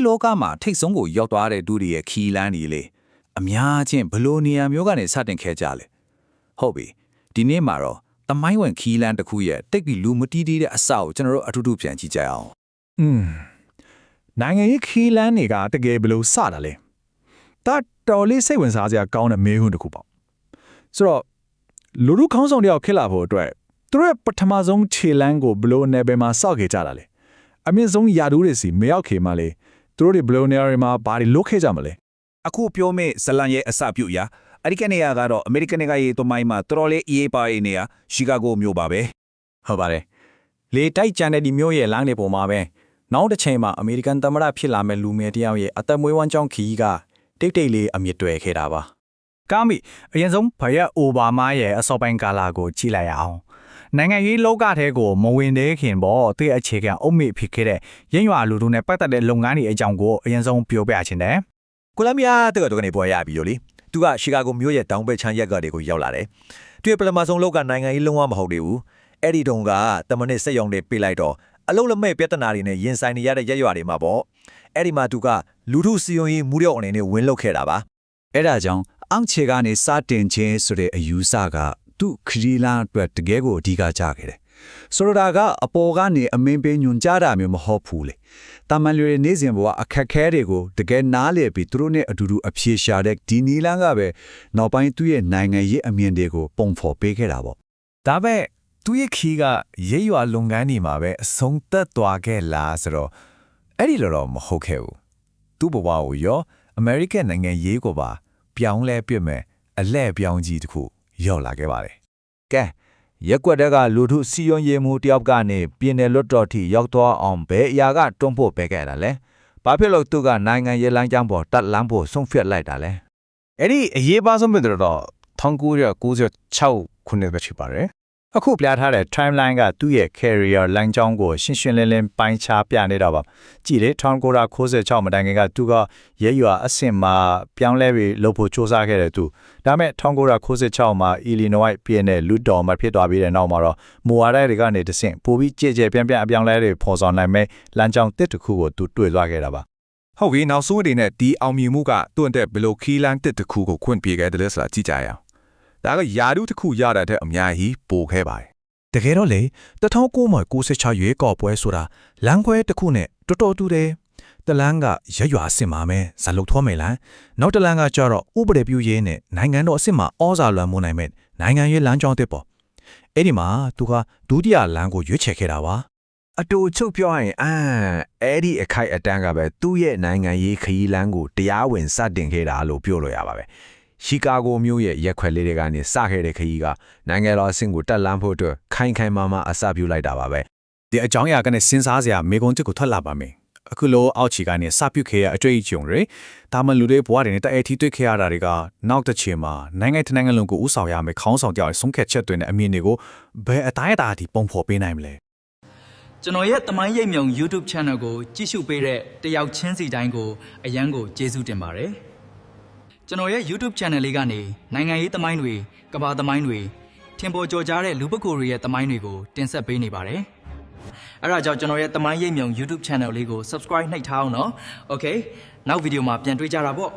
လောကမှာထိတ်ဆုံးကိုရောက်သွားတဲ့သူတွေရဲ့ခီးလန်းတွေလေအများချင်းဘလို့နေရာမျိုးကနေစတင်ခဲ့ကြလေဟုတ်ပြီဒီနေ့မှာတော့တမိုင်းဝင်ခီးလန်းတစ်ခုရဲ့တိတ်ပြီးလူမတီးတီးတဲ့အစကိုကျွန်တော်တို့အထူးထူးပြန်ကြည့်ကြအောင်နိုင်ငံရေးခီးလန်းတွေကတကယ်ဘလို့စတာလဲဒါတော်လေးစိတ်ဝင်စားစရာကောင်းတဲ့မေးခွန်းတစ်ခုပေါ့ဆိုတော့လူလူခေါင်းဆောင်တယောက်ဖြစ်လာဖို့အတွက်သူတို့ပထမဆုံးခြေလန်းကိုဘလို့နယ်ပယ်မှာစောက်ခဲ့ကြတာလေအမြင့်ဆုံးယာဒူးတွေစီမရောက်ခေမှလေသူတို့တွေဘလို့နယ်တွေမှာဘာတွေလုပ်ခဲ့ကြမလဲအခုပြောမဲ့ဇလန်ရဲ့အစပြုရာအဲ့ဒီကနေရာကတော့အမေရိကန်ကရေးတမိုင်းမှာတော်တော်လေးအေးပါနေရရှီကာဂိုမြို့ပါပဲဟုတ်ပါတယ်လေတိုက်ကြံတဲ့ဒီမြို့ရဲ့လမ်းတွေပေါ်မှာပဲနောက်တစ်ချိန်မှာအမေရိကန်သမ္မတဖြစ်လာမဲ့လူငယ်တယောက်ရဲ့အသက်မွေးဝမ်းကြောင်းခီးကတိတ်တိတ်လေးအမြင့်တွယ်ခဲ့တာပါကာမီအရင်ဆုံးဘရက်အိုဘားမားရဲ့အစောပိုင်းကာလာကိုကြည့်လိုက်ရအောင်နိုင်ငံရေးလောကထဲကိုမဝင်သေးခင်ပေါ့သူ့အခြေခံအုတ်မိဖြစ်ခဲ့တဲ့ရင်းရွာလူတို့နဲ့ပတ်သက်တဲ့လုပ်ငန်းတွေအကြောင်းကိုအရင်ဆုံးပြောပြချင်တယ်ကိုလမ်ဘီယာတက္ကသိုလ်ကနေပေါ်ရပြီလို့လေသူကရှီကာဂိုမြို့ရဲ့တောင်ဘက်ချမ်းရပ်ကတွေကိုရောက်လာတယ်သူရဲ့ပထမဆုံးလောက်ကနိုင်ငံရေးလုံးဝမဟုတ်သေးဘူးအဲ့ဒီတုန်းကတမနစ်စက်ရုံတွေပေးလိုက်တော့အလုံးလက်မဲ့ပြဿနာတွေနဲ့ရင်ဆိုင်နေရတဲ့ရက်ရွာတွေမှာပေါ့အဲ့ဒီမှာသူကလူထုစီယုံရေးမှုရောအနေနဲ့ဝင်းလုပ်ခဲ့တာပါအဲ့ဒါကြောင့်အောင်ချေကနေစတင်ခြင်းဆိုတဲ့အယူဆကသူ့ခရီးလမ်းအတွက်တကယ်ကိုအဓိကကျခဲ့တယ်ဆိုလိုတာကအပေါ်ကနေအမင်းပေးညွန်ကြားတာမျိုးမဟုတ်ဘူးလေတာမန်လူတွေနေစဉ်ဘဝအခက်ခဲတွေကိုတကယ်နားလည်ပြီးသူတို့နဲ့အတူတူအပြေရှာတဲ့ဒီနီလန်းကပဲနောက်ပိုင်းသူ့ရဲ့နိုင်ငံရေးအမြင်တွေကိုပုံဖော်ပေးခဲ့တာပေါ့ဒါပဲသူ့ရဲ့ခီးကရဲရွာလုပ်ငန်းတွေမှာပဲအဆုံးသက်သွားခဲ့လားဆိုတော့အဲ့ဒီလိုတော့မဟုတ်ခဲ့ဘူးသူ့ဘဝကိုရောအမေရိကန်နိုင်ငံရေးကိုပါပြောင်းလဲပြစ်မဲ့အလဲပြောင်းကြီးတစ်ခုရောက်လာခဲ့ပါတယ်ကဲရက်ွက်တဲ့ကလူထုစီယုံရေးမှုတယောက်ကနေပြင်းတယ်လွတ်တော်ထိရောက်သွားအောင်ဘယ်အရာကတွန်းဖို့ပဲခဲ့တာလဲဘာဖြစ်လို့သူကနိုင်ငံရေးလမ်းကြောင်းပေါ်တက်လမ်းဖို့ဆုံးဖြတ်လိုက်တာလဲအဲ့ဒီအရေးပါဆုံးပဲတော့1996ခုနှစ်ပဲဖြစ်ပါတယ်အခုပြထားတဲ့ timeline ကသူ့ရဲ့ career လမ်းကြောင်းကိုရှင်းရှင်းလင်းလင်းပိုင်းခြားပြနေတာပါကြည့်လေ1996မတိုင်ခင်ကသူကရဲရွာအဆင့်မှာပြောင်းလဲပြီးလုပ်ဖို့စ조사ခဲ့တယ်သူဒါမဲ့1996မှာ Illinois ပြည်နယ်လူတော်မှာဖြစ်သွားပြီးတဲ့နောက်မှာတော့မူဝါဒတွေကနေတဆင့်ပိုပြီးကြည်ကြဲပြန့်ပြန့်အပြောင်းလဲတွေပေါ်ဆောင်နိုင်မဲ့လမ်းကြောင်းတစ်တစ်ခုကိုသူတွေ့သွားခဲ့တာပါဟုတ်ပြီနောက်ဆုံးအနေနဲ့ဒီအောင်မြင်မှုကသူ့အတွက်ဘယ်လိုခီးလန်းတစ်တစ်ခုကိုခွင့်ပေးခဲ့တယ်လဲဆိုတာကြည့်ကြရအောင်ဒါကယာဒူးတစ်ခုရတဲ့အများကြီးပိုခဲ့ပါတယ်တကယ်တော့လေ1996ရွေးကောက်ပွဲဆိုတာလမ်းခွဲတစ်ခုနဲ့တော်တော်တူတယ်တလန်းကရရွာအစ်စ်မှာမယ်ဇာလုတ်ထွားမယ်လားနောက်တလန်းကကျတော့ဥပဒေပြုရေးနဲ့နိုင်ငံတော်အစ်စ်မှာဩဇာလွှမ်းမိုးနိုင်မဲ့နိုင်ငံရေးလမ်းကြောင်းတစ်ပေါ့အဲ့ဒီမှာသူကဒုတိယလမ်းကိုရွေးချယ်ခဲ့တာပါအတူချုပ်ပြောရင်အဲ့ဒီအခိုက်အတန့်ကပဲသူ့ရဲ့နိုင်ငံရေးခရီးလမ်းကိုတရားဝင်စတင်ခဲ့တာလို့ပြောလို့ရပါပဲရှီကာဂိုမြို့ရဲ့ရက်ခွက်လေးတွေကနေစခဲ့တဲ့ခရီးကနိုင်ငံတော်အဆင့်ကိုတက်လှမ်းဖို့အတွက်ခိုင်ခိုင်မာမာအစပြုလိုက်တာပါပဲဒီအကြောင်းအရာကနေစဉ်းစားစရာမေကွန်တစ်ကိုထွက်လာပါမယ်အခုလိုအောက်ခြေကနေစပြုခဲ့ရအတွေ့အကြုံတွေဒါမှလူတွေဘဝတွေနဲ့တအဲ့ထီတွေ့ခဲ့ရတာတွေကနောက်တစ်ချိန်မှာနိုင်ငံတနိုင်ငံလုံးကိုဥဆောင်ရမယ်ခေါင်းဆောင်ကြောင့်ဆုံးဖြတ်ချက်တွေနဲ့အမြင်တွေကိုဘယ်အတိုင်းအတာဒီပုံဖော်ပေးနိုင်မလဲကျွန်တော်ရဲ့တမိုင်းရိပ်မြုံ YouTube Channel ကိုကြည့်ရှုပေးတဲ့တယောက်ချင်းစီတိုင်းကိုအယံကိုကျေးဇူးတင်ပါတယ်ကျွန်တော်ရဲ့ YouTube Channel လေးကနေနိုင်ငံရေးသမိုင်းတွေကမ္ဘာသမိုင်းတွေထင်ပေါ်ကျော်ကြားတဲ့လူပုဂ္ဂိုလ်တွေရဲ့သမိုင်းတွေကိုတင်ဆက်ပေးနေပါတယ်အဲ့ဒါကြောင့်ကျွန်တော်ရဲ့သမိုင်းရိပ်မြုံ YouTube Channel လေးကို Subscribe နှိပ်ထားအောင်နော် Okay နောက်ဗီဒီယိုမှာပြန်တွေ့ကြတာပေါ့